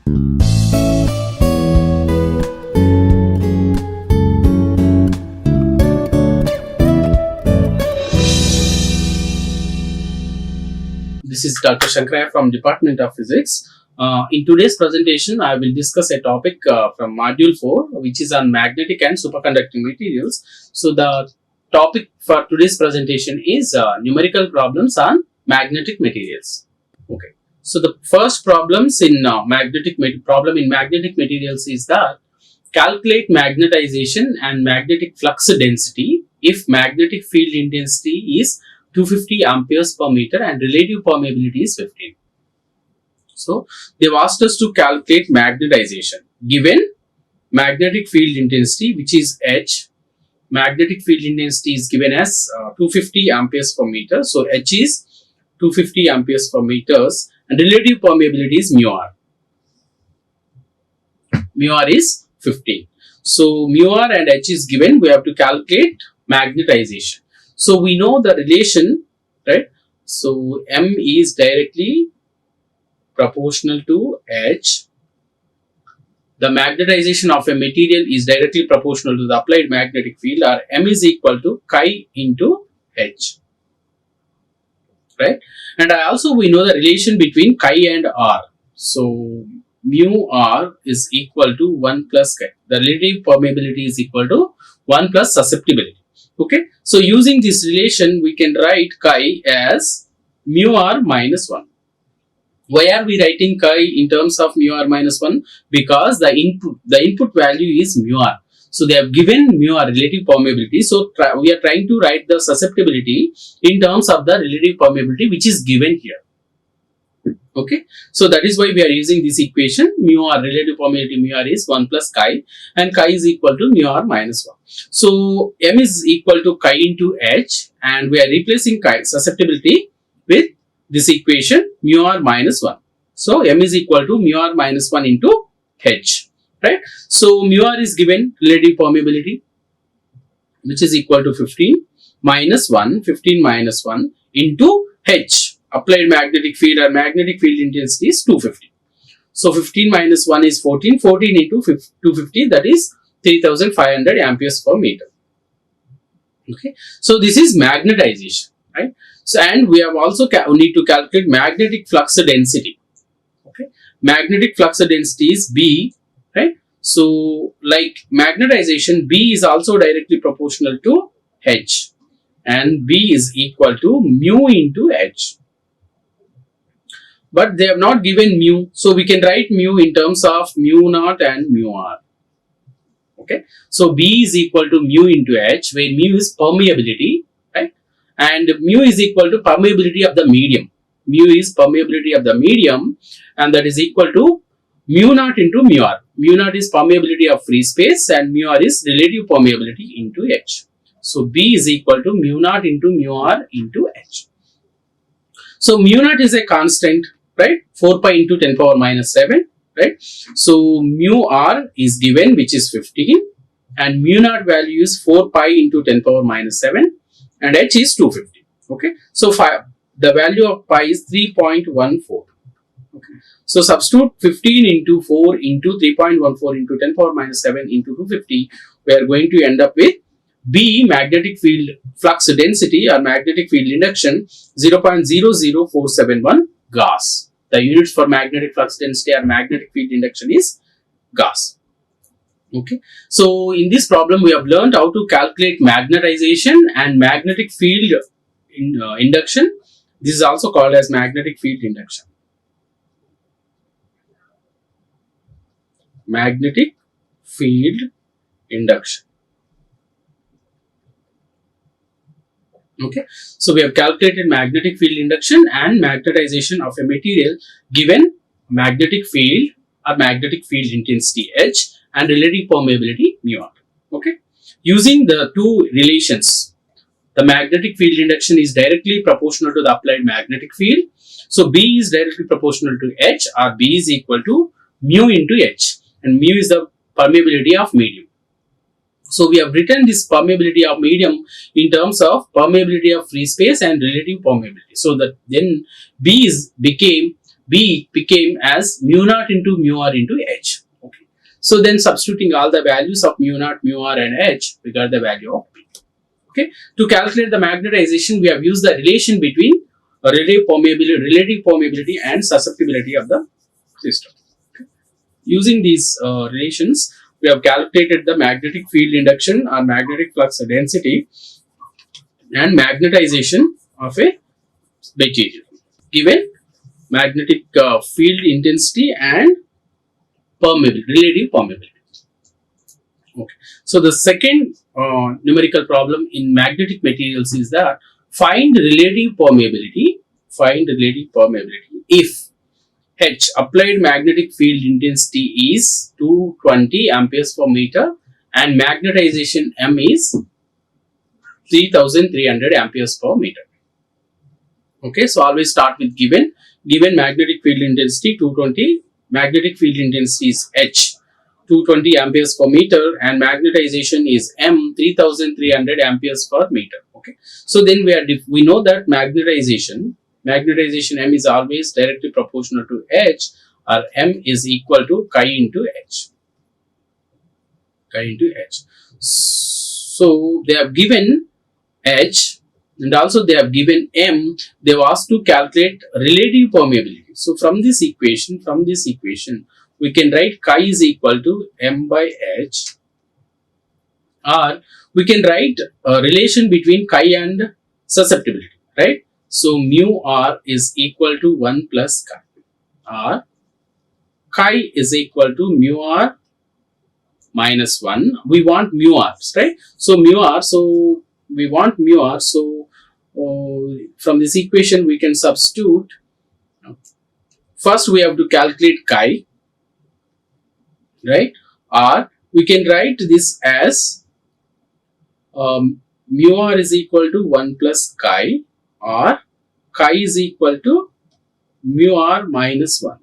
This is Dr. Shankaraiah from Department of Physics. In today's presentation, I will discuss a topic from Module 4, which is on magnetic and superconducting materials. So the topic for today's presentation is numerical problems on magnetic materials. Okay. So the first problems in magnetic materials is that calculate magnetization and magnetic flux density if magnetic field intensity is 250 amperes per meter and relative permeability is 15. So they've asked us to calculate magnetization. Given magnetic field intensity, which is H, magnetic field intensity is given as 250 amperes per meter. So H is 250 amperes per meters and relative permeability is mu r. Mu r is 15. So mu r and H is given. We have to calculate magnetization. So we know the relation, right? So M is directly proportional to H. The magnetization of a material is directly proportional to the applied magnetic field, or M is equal to chi into H, right? And also we know the relation between chi and R. So mu R is equal to 1 plus chi. The relative permeability is equal to 1 plus susceptibility. Okay, so using this relation, we can write chi as mu r minus 1. Why are we writing chi in terms of mu r minus 1? Because the input value is mu r. So they have given mu r relative permeability. So we are trying to write the susceptibility in terms of the relative permeability which is given here. Okay, so that is why we are using this equation. Mu r relative permeability mu r is 1 plus chi and chi is equal to mu r minus 1. So M is equal to chi into H and we are replacing chi susceptibility with this equation mu r minus 1. So M is equal to mu r minus 1 into H, right? So mu r is given relative permeability which is equal to 15 minus 1, 15 minus 1 into H. Applied magnetic field or magnetic field intensity is 250. So 15 minus 1 is 14. 14 into 250, that is 3500 amperes per meter. Okay. So this is magnetization, right? So and we have also need to calculate magnetic flux density. Okay. Magnetic flux density is B, right? So like magnetization, B is also directly proportional to H and B is equal to mu into H. But they have not given mu, so we can write mu in terms of mu naught and mu r. Okay, so B is equal to mu into H, where mu is permeability, right? And mu is equal to permeability of the medium. Mu is permeability of the medium, and that is equal to mu naught into mu r. Mu naught is permeability of free space, and mu r is relative permeability into H. So B is equal to mu naught into mu r into H. So mu naught is a constant, right? 4 pi into 10 power minus 7, right? So mu r is given, which is 15, and mu naught value is 4 pi into 10 power minus 7, and H is 250. Okay, so the value of pi is 3.14. Okay, so substitute 15 into 4 into 3.14 into 10 power minus 7 into 250. We are going to end up with B, magnetic field flux density or magnetic field induction, 0.00471 Gauss. The units for magnetic flux density or magnetic field induction is Gauss. Okay. So in this problem, we have learned how to calculate magnetization and magnetic field induction. This is also called as magnetic field induction. Magnetic field induction. Okay, so we have calculated magnetic field induction and magnetization of a material given magnetic field or magnetic field intensity H and relative permeability mu r. Okay, using the two relations, the magnetic field induction is directly proportional to the applied magnetic field. So B is directly proportional to H, or B is equal to mu into H, and mu is the permeability of medium. So we have written this permeability of medium in terms of permeability of free space and relative permeability. So that then B became B became as mu naught into mu r into H. Okay. So then substituting all the values of mu naught, mu r and H, we got the value of B. Okay. To calculate the magnetization, we have used the relation between relative permeability and susceptibility of the system. Okay. Using these relations, we have calculated the magnetic field induction or magnetic flux density and magnetization of a material given magnetic field intensity and relative permeability. Okay. So the second numerical problem in magnetic materials is that find relative permeability if H applied magnetic field intensity is 220 amperes per meter and magnetization M is 3300 amperes per meter. Okay, so always start with given magnetic field intensity 220, magnetic field intensity is H 220 amperes per meter and magnetization is M 3300 amperes per meter. Okay, so then we know that magnetization M is always directly proportional to H, or M is equal to chi into H. So they have given H and also they have given M. They have asked to calculate relative permeability. So from this equation, we can write chi is equal to M by H, or we can write a relation between chi and susceptibility, right? So mu r is equal to 1 plus chi, or chi is equal to mu r minus 1. We want mu r, right? So we want mu r. So from this equation we can substitute. First we have to calculate chi, right? Or we can write this as mu r is equal to 1 plus chi, or chi is equal to mu r minus 1.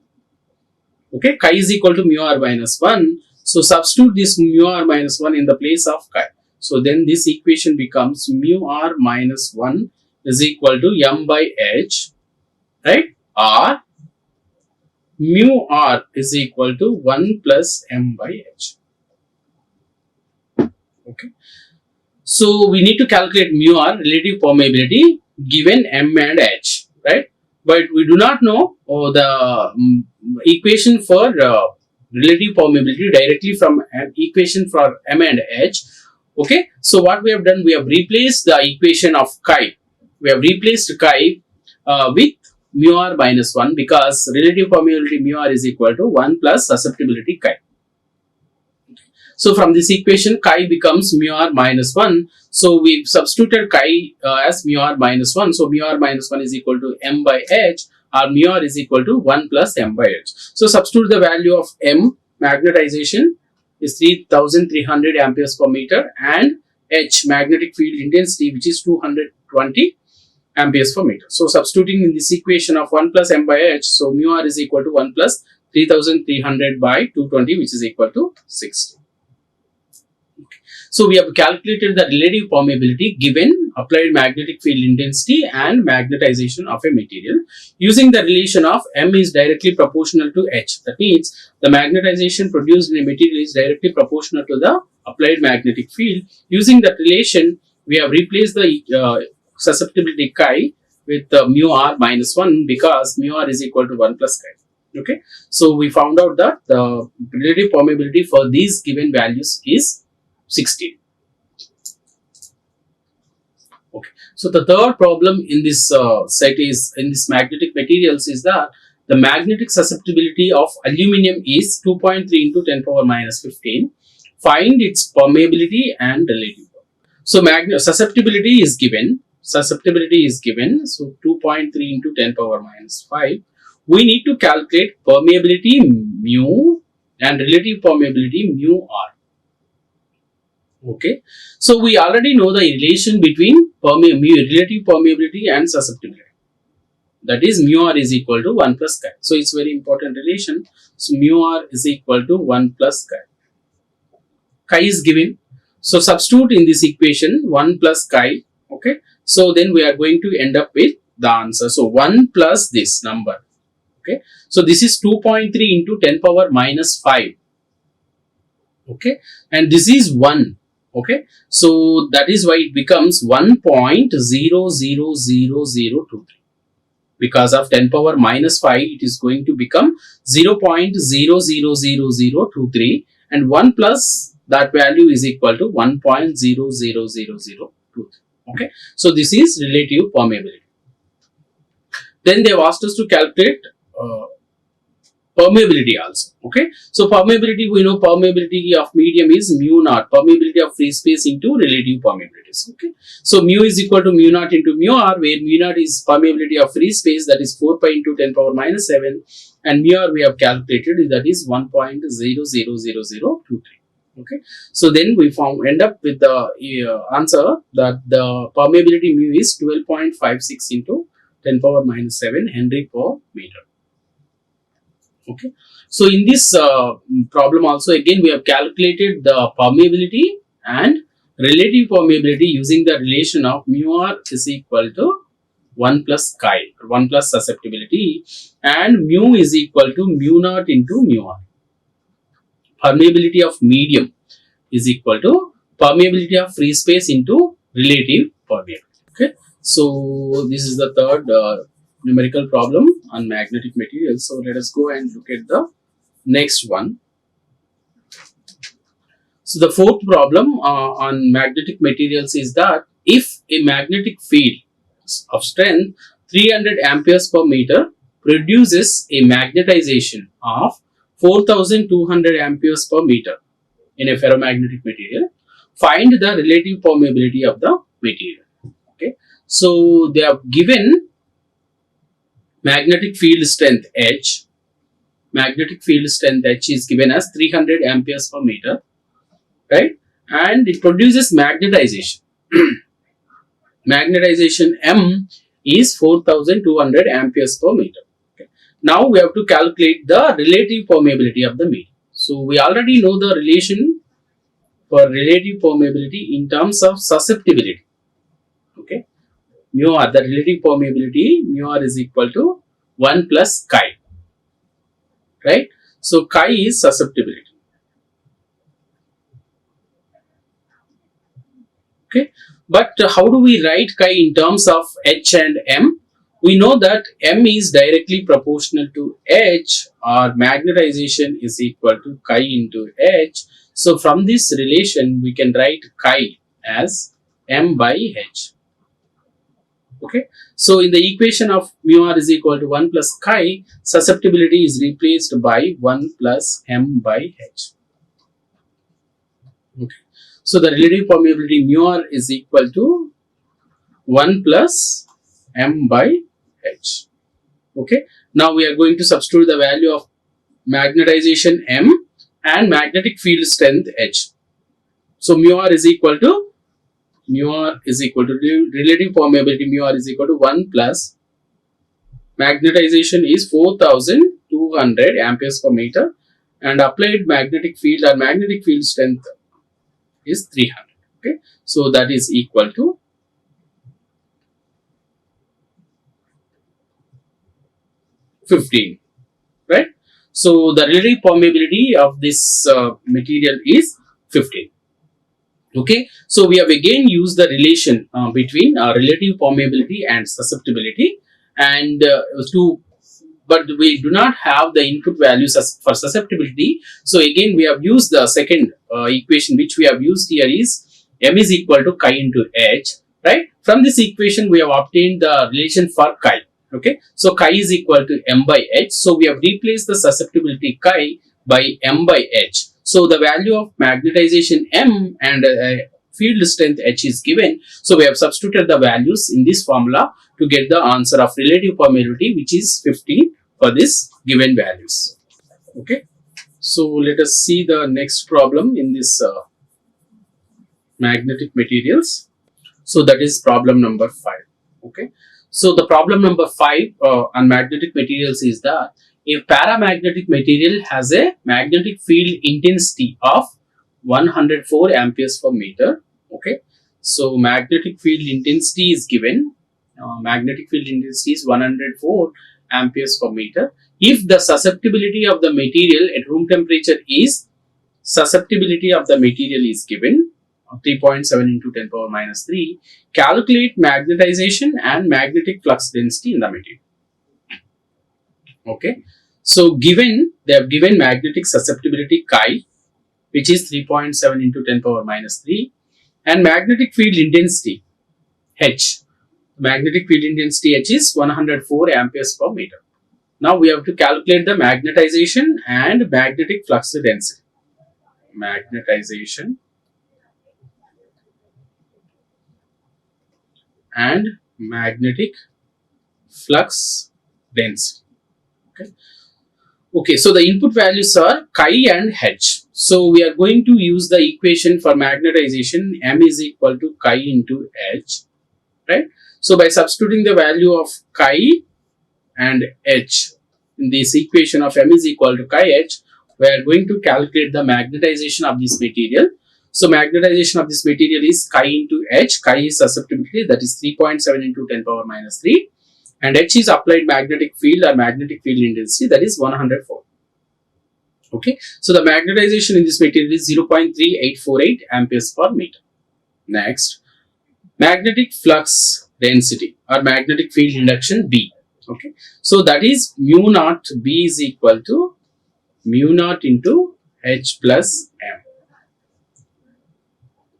Okay, chi is equal to mu r minus 1. So substitute this mu r minus 1 in the place of chi. So then this equation becomes mu r minus 1 is equal to M by H, right? Or mu r is equal to 1 plus M by H. Okay. So we need to calculate mu r, relative permeability, given M and H, right? But we do not know the equation for relative permeability directly from an equation for M and H. Okay. So what we have done, we have replaced the equation of chi. We have replaced chi with mu r minus 1, because relative permeability mu r is equal to 1 plus susceptibility chi. So from this equation, chi becomes mu r minus 1. So we substituted chi as mu r minus 1. So mu r minus 1 is equal to M by H, or mu r is equal to 1 plus M by H. So substitute the value of M, magnetization is 3300 amperes per meter, and H, magnetic field intensity, which is 220 amperes per meter. So substituting in this equation of 1 plus M by H, so mu r is equal to 1 plus 3300 by 220, which is equal to 60. So we have calculated the relative permeability given applied magnetic field intensity and magnetization of a material using the relation of M is directly proportional to H. That means the magnetization produced in a material is directly proportional to the applied magnetic field. Using that relation, we have replaced the susceptibility chi with mu r minus 1, because mu r is equal to 1 plus chi. Okay. So we found out that the relative permeability for these given values is 60. Okay. So the third problem in this set is, in this magnetic materials, is that the magnetic susceptibility of aluminum is 2.3 into 10 power minus 15. Find its permeability and relative. So susceptibility is given. So 2.3 into 10 power minus 5. We need to calculate permeability mu and relative permeability mu r. Okay, so we already know the relation between relative permeability and susceptibility. That is mu r is equal to 1 plus chi. So it's very important relation. So mu r is equal to 1 plus chi. Chi is given. So substitute in this equation 1 plus chi. Okay, so then we are going to end up with the answer. So 1 plus this number, Okay, so this is 2.3 into 10 power minus 5. Okay, and this is 1. Okay, so that is why it becomes 1.000023. Because of 10 power minus 5, it is going to become 0.000023, and 1 plus that value is equal to 1.000023. Okay, so this is relative permeability. Then they have asked us to calculate permeability also. Okay, so permeability, we know permeability of medium is mu naught, permeability of free space into relative permeabilities. Okay, so mu is equal to mu naught into mu r, where mu naught is permeability of free space, that is 4 pi into 10 power minus 7, and mu r we have calculated, that is 1.000023. Okay, so then we end up with the answer that the permeability mu is 12.56 into 10 power minus 7 Henry per meter. Okay, so in this problem also, again we have calculated the permeability and relative permeability using the relation of mu r is equal to 1 plus chi, 1 plus susceptibility, and mu is equal to mu naught into mu r. Permeability of medium is equal to permeability of free space into relative permeability. Okay, so this is the third numerical problem on magnetic materials. So let us go and look at the next one. So the fourth problem on magnetic materials is that if a magnetic field of strength 300 amperes per meter produces a magnetization of 4200 amperes per meter in a ferromagnetic material, find the relative permeability of the material. Okay, so they have given magnetic field strength H. Magnetic field strength H is given as 300 amperes per meter, right? And it produces magnetization. Magnetization M is 4200 amperes per meter. Okay. Now we have to calculate the relative permeability of the medium. So we already know the relation for relative permeability in terms of susceptibility. Okay, mu r, the relative permeability mu r is equal to 1 plus chi, right? So chi is susceptibility. Okay, but how do we write chi in terms of H and M? We know that M is directly proportional to H, or magnetization is equal to chi into H. So from this relation we can write chi as M by H. Okay, so in the equation of mu r is equal to 1 plus chi, susceptibility is replaced by 1 plus M by H. Okay, so the relative permeability mu r is equal to 1 plus M by H. Okay, now we are going to substitute the value of magnetization M and magnetic field strength H. So mu r is equal to relative permeability mu r is equal to 1 plus magnetization is 4200 amperes per meter, and applied magnetic field or magnetic field strength is 300. Okay, so that is equal to 15, right? So the relative permeability of this material is 15. Okay, so we have again used the relation between relative permeability and susceptibility, and but we do not have the input values for susceptibility. So again we have used the second equation which we have used here is M is equal to chi into H, right? From this equation we have obtained the relation for chi. Okay, so chi is equal to M by H. So we have replaced the susceptibility chi by M by H. So the value of magnetization M and field strength H is given. So we have substituted the values in this formula to get the answer of relative permeability, which is 15 for this given values. Okay, so let us see the next problem in this magnetic materials. So that is problem number 5. Okay, so the problem number 5 on magnetic materials is that a paramagnetic material has a magnetic field intensity of 104 amperes per meter. Okay, so magnetic field intensity is given. Magnetic field intensity is 104, amperes per meter. If the susceptibility of the material at room temperature is given 3.7 into 10 power minus 3, calculate magnetization and magnetic flux density in the material. Okay, so they have given magnetic susceptibility chi, which is 3.7 into 10 power minus 3, and magnetic field intensity H. Magnetic field intensity H is 104 amperes per meter. Now we have to calculate the magnetization and magnetic flux density. Magnetization and magnetic flux density. Okay. Okay, so the input values are chi and H. So we are going to use the equation for magnetization. M is equal to chi into H, right? So by substituting the value of chi and H in this equation of M is equal to chi H, we are going to calculate the magnetization of this material. So magnetization of this material is chi into H. Chi is susceptibility, that is 3.7 into 10 power minus 3, and H is applied magnetic field or magnetic field intensity, that is 104. Okay, so the magnetization in this material is 0.3848 amperes per meter. Next, magnetic flux density or magnetic field induction B. Okay, so that is mu naught B is equal to mu naught into H plus M.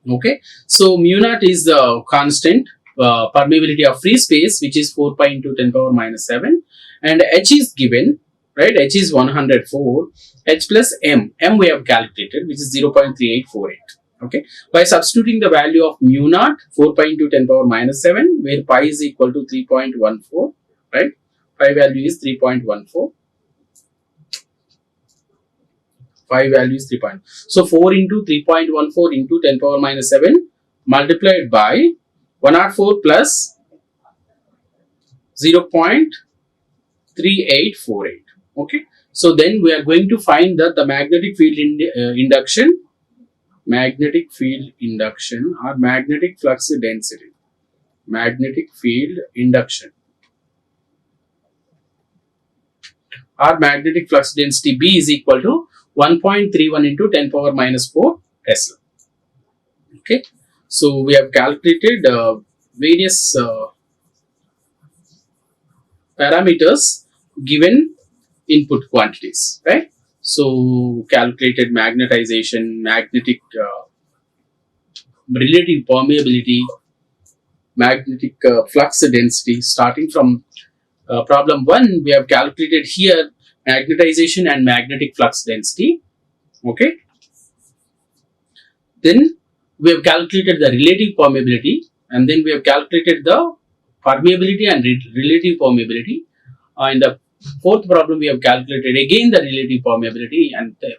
Okay, so mu naught is the constant permeability of free space, which is 4 pi into 10 power minus 7, and H is given, right? H is 104. H plus M we have calculated, which is 0.3848. Okay, by substituting the value of mu naught 4 pi into 10 power minus 7, where pi is equal to 3.14, right? Pi value is 3.14. Pi value is 3. So 4 into 3.14 into 10 power minus 7 multiplied by 104 plus 0.3848. Okay, so then we are going to find that the magnetic field induction or magnetic flux density. Magnetic field induction or magnetic flux density B is equal to 1.31 into 10 power minus 4 Tesla. Okay, so we have calculated various parameters given input quantities, right? So calculated magnetization, magnetic relative permeability, magnetic flux density. Starting from problem 1, we have calculated here magnetization and magnetic flux density. Okay, then we have calculated the relative permeability, and then we have calculated the permeability and relative permeability. In the fourth problem, we have calculated again the relative permeability, and the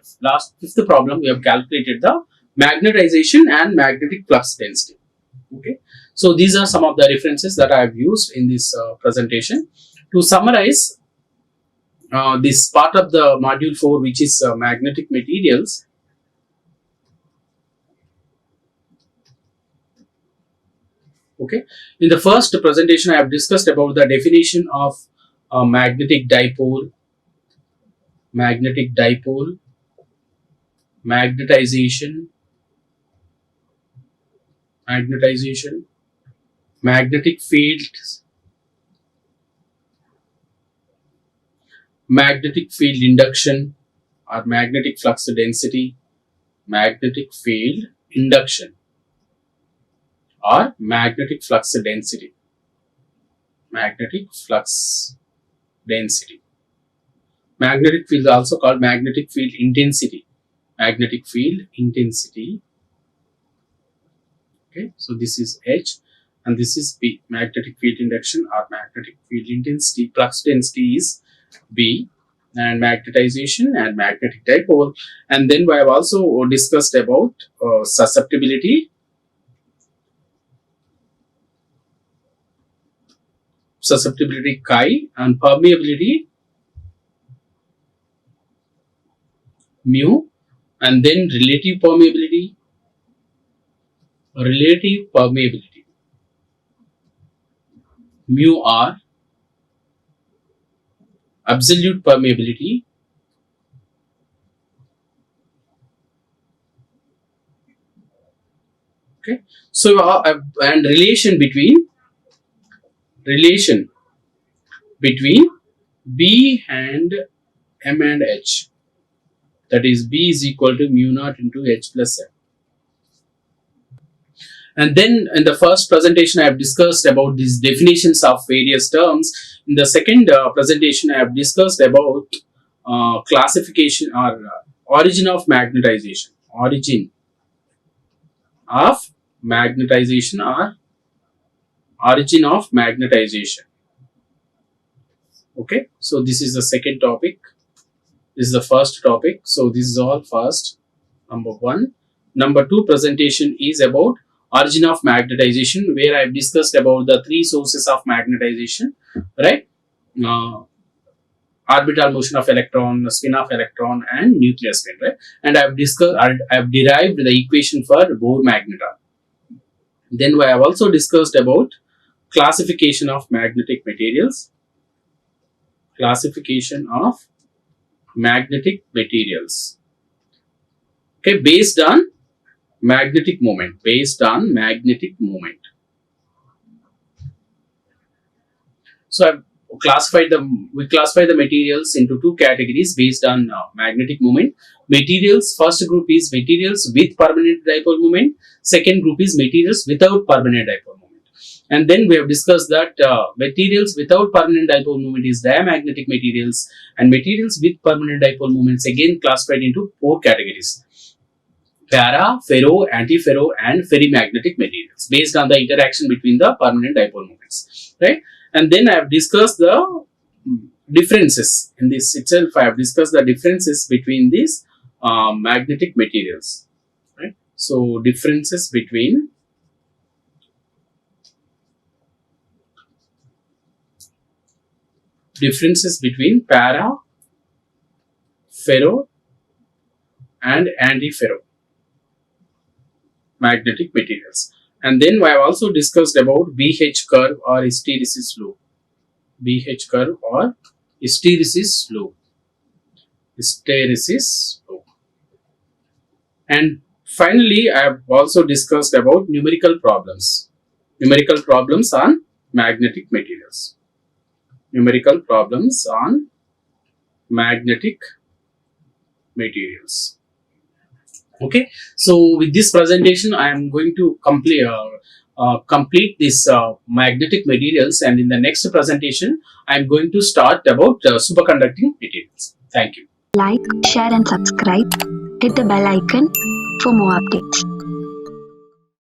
fifth problem, we have calculated the magnetization and magnetic flux density. Okay, so these are some of the references that I have used in this presentation. To summarize this part of the module 4, which is magnetic materials. Okay, in the first presentation, I have discussed about the definition of magnetic dipole, magnetization, magnetic fields, magnetic field induction or magnetic flux density, magnetic field induction or magnetic flux density, magnetic flux density. Magnetic field is also called magnetic field intensity, magnetic field intensity. Okay, so this is H and this is B, magnetic field induction or magnetic field intensity. Flux density is B, and magnetization and magnetic dipole. And then we have also discussed about susceptibility, chi, and permeability mu, and then relative permeability mu r, absolute permeability, okay. So and relation between B and M and H, that is B is equal to mu naught into H plus M. And then in the first presentation I have discussed about these definitions of various terms. In the second presentation I have discussed about classification or origin of magnetization, or origin of magnetization. Okay, so this is the second topic. This is the first topic. So this is all first, number 1. Number 2 presentation is about origin of magnetization, where I have discussed about the 3 sources of magnetization, right? Orbital motion of electron, spin of electron, and nuclear spin, right? And I have derived the equation for Bohr magneton. Then I have also discussed about classification of magnetic materials. Classification of magnetic materials. Okay, based on magnetic moment. So we classify the materials into 2 categories based on magnetic moment. Materials, first group is materials with permanent dipole moment. Second group is materials without permanent dipole moment. And then we have discussed that materials without permanent dipole moment is diamagnetic materials, and materials with permanent dipole moments again classified into 4 categories: para, ferro, antiferro, and ferrimagnetic materials, based on the interaction between the permanent dipole moments, right? And then I have discussed the differences. In this itself, I have discussed the differences between these magnetic materials, right? So differences between para, ferro, and antiferro magnetic materials. And then I have also discussed about BH curve or hysteresis law. And finally, I have also discussed about numerical problems on magnetic materials. Okay, so with this presentation I am going to complete this magnetic materials, and in the next presentation I am going to start about superconducting materials. Thank you. Like, share and subscribe. Hit the bell icon for more updates.